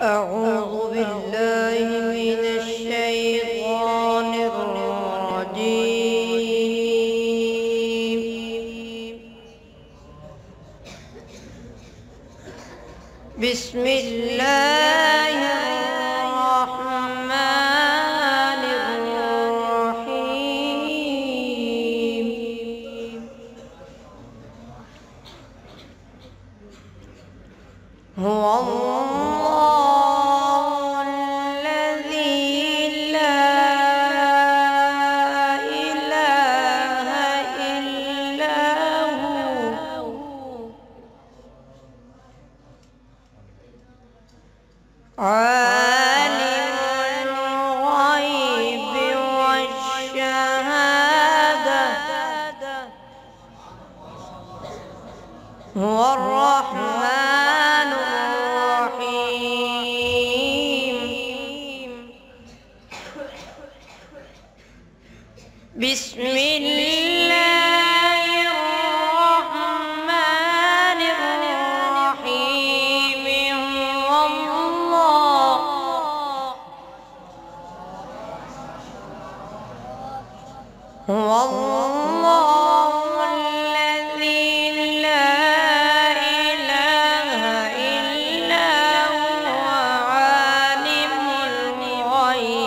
أعوذ بالله من الشيطان الرجيم. بسم الله الرحمن الرحيم. هو الله الذي لا إله إلا هو عالم الغيب والشهادة هو الرحمن الرحيم. بسم الله الرحمن الرحيم. هو الله الذي لا إله إلا هو عالم الغيب.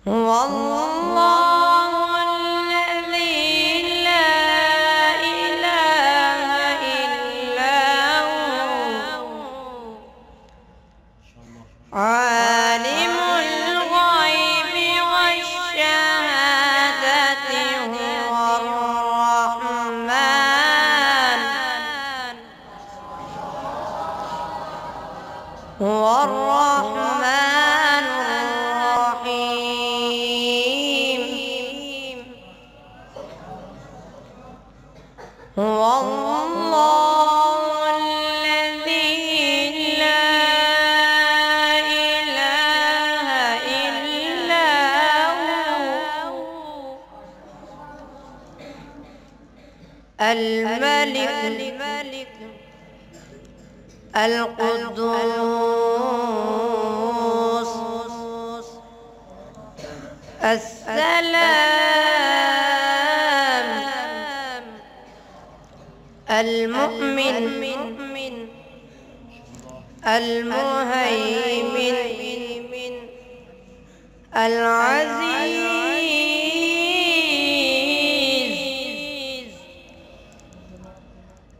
هو الله الذي لا إله إلا هو عالم الغيب والشهادة هو الرحمن الرحيم. هو الله الذي لا إله إلا هو الملك القدوس السلام المؤمن المهيمن العزيز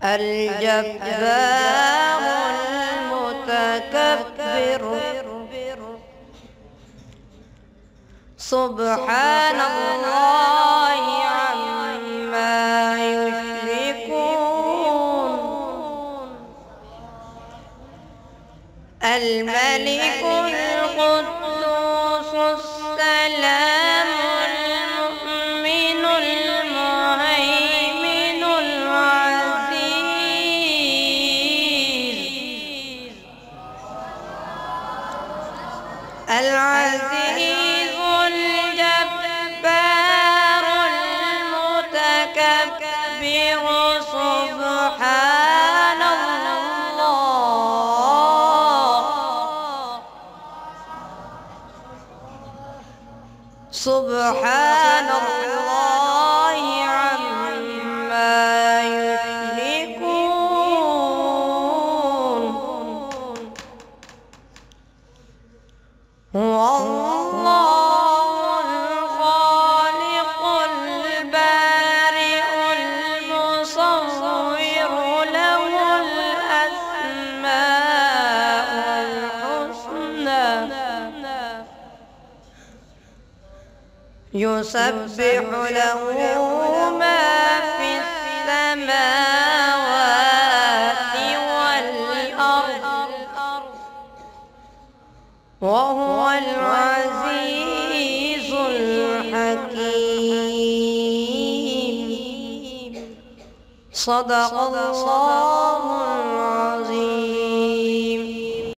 الجبار المتكبر. سبحان الله عما يشركون. الملك القدوس السلام المؤمن المهيمن العزيز الجبار المتكبر. سبحان الله. سبحان الله عما يشركون. هو الله الخالق البارئ المصور له الأسماء الحسنى. يسبح له ما في السماوات والأرض وهو العزيز الحكيم. صدق الله